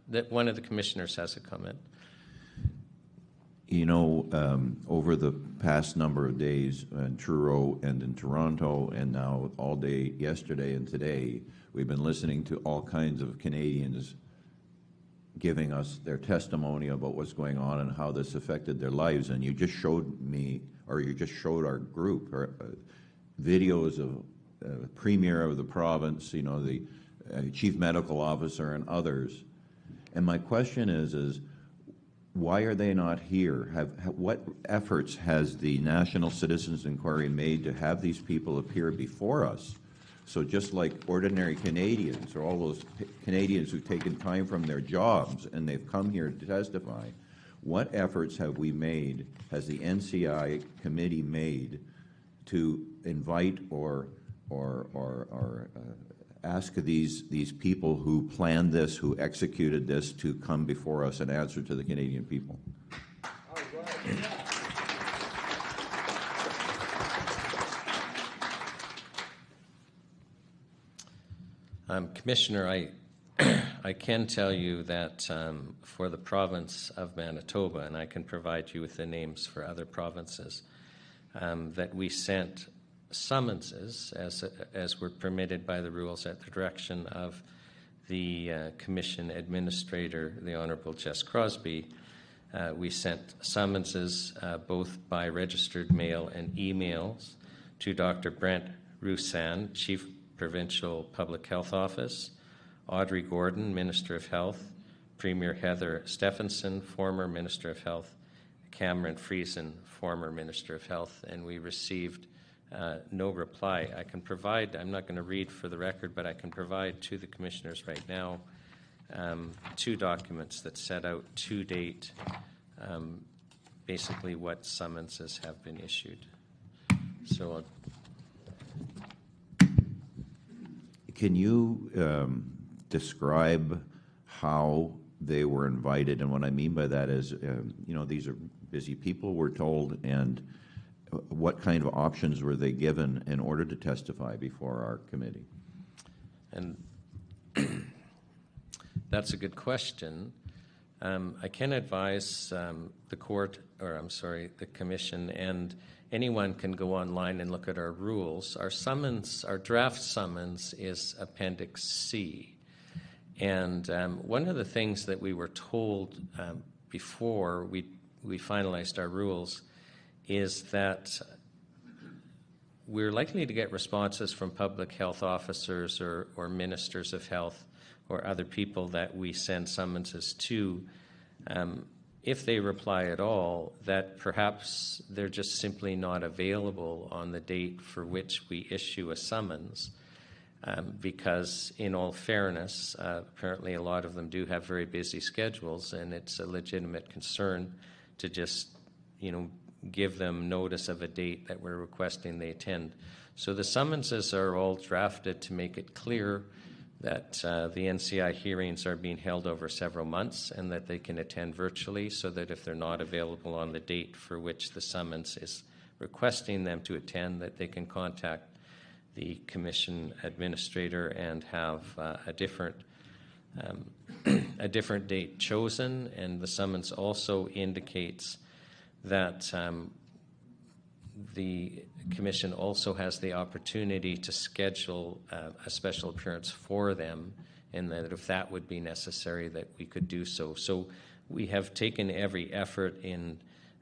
that one of the commissioners has a comment. You know, over the past number of days in Truro and in Toronto, and now all day yesterday and today, we've been listening to all kinds of Canadians giving us their testimony about what's going on and how this affected their lives. And you just showed me, or you just showed our group, videos of the Premier of the province, you know, the Chief Medical Officer and others. And my question is why are they not here? What efforts has the National Citizens Inquiry made to have these people appear before us? So just like ordinary Canadians, or all those Canadians who've taken time from their jobs and they've come here to testify, what efforts have we made, has the NCI committee made to invite or ask these people who planned this, who executed this, to come before us and answer to the Canadian people? Commissioner, I can tell you that for the province of Manitoba, and I can provide you with the names for other provinces, that we sent summonses, as were permitted by the rules, at the direction of the Commission Administrator, the Honourable Jess Crosbie. We sent summonses both by registered mail and emails to Dr. Brent Roussan, Chief Provincial Public Health Office, Audrey Gordon, Minister of Health, Premier Heather Stephenson, former Minister of Health, Cameron Friesen, former Minister of Health, and we received no reply. I can provide, I'm not going to read for the record, but I can provide to the commissioners right now 2 documents that set out to date basically what summonses have been issued. So can you describe how they were invited? And what I mean by that is, you know, these are busy people, we're told, and what kind of options were they given in order to testify before our committee? And that's a good question. I can advise the court, or I'm sorry, the commission, and anyone can go online and look at our rules. Our summons, our draft summons, is Appendix C. And one of the things that we were told before we finalized our rules is that we're likely to get responses from public health officers or ministers of health or other people that we send summonses to, if they reply at all, that perhaps they're just simply not available on the date for which we issue a summons. Because in all fairness, apparently a lot of them do have very busy schedules, and it's a legitimate concern to just, you know, give them notice of a date that we're requesting they attend. So the summonses are all drafted to make it clear that the NCI hearings are being held over several months and that they can attend virtually, so that if they're not available on the date for which the summons is requesting them to attend, that they can contact the Commission Administrator and have a different date chosen. And the summons also indicates that the Commission also has the opportunity to schedule a special appearance for them, and that if that would be necessary, that we could do so. So we have taken every effort in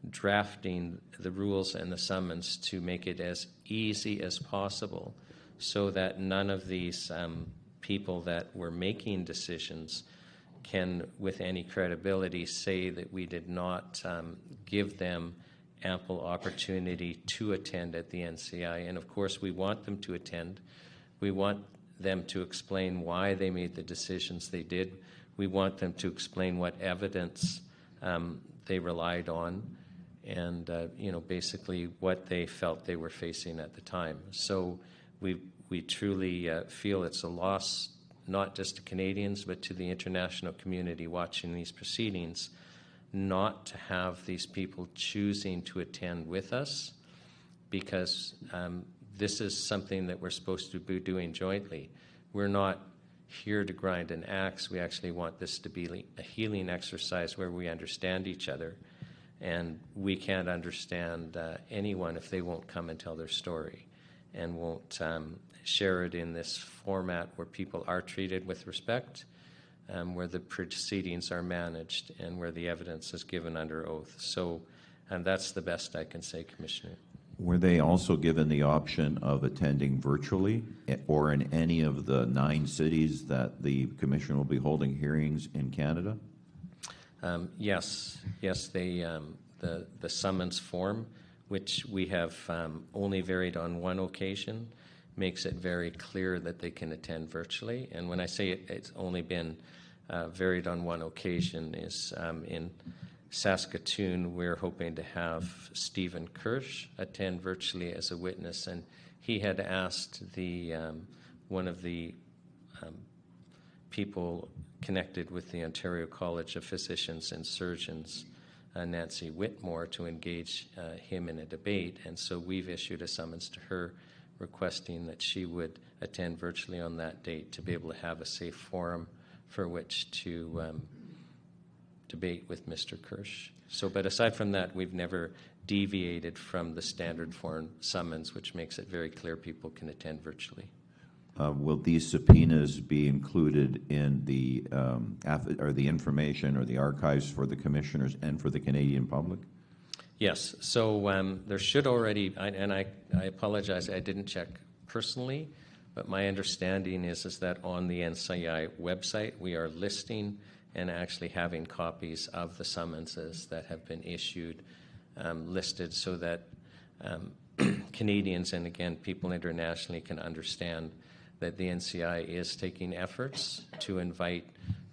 drafting the rules and the summons to make it as easy as possible, so that none of these people that were making decisions can, with any credibility, say that we did not give them ample opportunity to attend at the NCI. And of course, we want them to attend. We want them to explain why they made the decisions they did. We want them to explain what evidence they relied on, and you know, basically what they felt they were facing at the time. So we truly feel it's a loss, not just to Canadians, but to the international community watching these proceedings, not to have these people choosing to attend with us, because this is something that we're supposed to be doing jointly. We're not here to grind an axe. We actually want this to be a healing exercise where we understand each other. And we can't understand anyone if they won't come and tell their story and won't share it in this format where people are treated with respect, where the proceedings are managed, and where the evidence is given under oath. So, and that's the best I can say, Commissioner. Were they also given the option of attending virtually or in any of the 9 cities that the Commission will be holding hearings in Canada? Yes. They, the summons form, which we have only varied on one occasion, makes it very clear that they can attend virtually. And when I say it's only been varied on one occasion is in Saskatoon, we're hoping to have Stephen Kirsch attend virtually as a witness, and he had asked the one of the people connected with the Ontario College of Physicians and Surgeons, Nancy Whitmore, to engage him in a debate, and so we've issued a summons to her requesting that she would attend virtually on that date to be able to have a safe forum for which to debate with Mr. Kirsch. So, but aside from that, we've never deviated from the standard form summons, which makes it very clear people can attend virtually. Will these subpoenas be included in the the information or the archives for the commissioners and for the Canadian public? Yes. So there should already, and I apologize, I didn't check personally, but my understanding is that on the NCI website we are listing and actually having copies of the summonses that have been issued listed so that Canadians and again people internationally can understand that the NCI is taking efforts to invite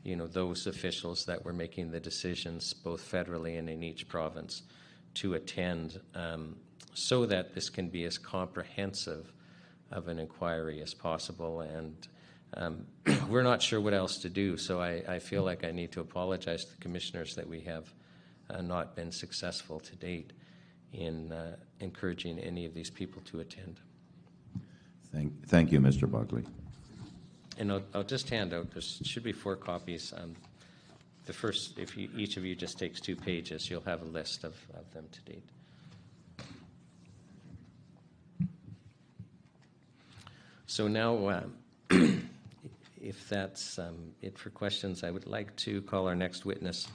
those officials that were making the decisions both federally and in each province to attend so that this can be as comprehensive of an inquiry as possible. And we're not sure what else to do, so I feel like I need to apologize to the commissioners that we have not been successful to date in encouraging any of these people to attend. Thank you, Mr. Buckley. And I'll just hand out, there should be 4 copies. The first, if each of you just takes 2 pages, you'll have a list of them to date. So now, if that's it for questions, I would like to call our next witness,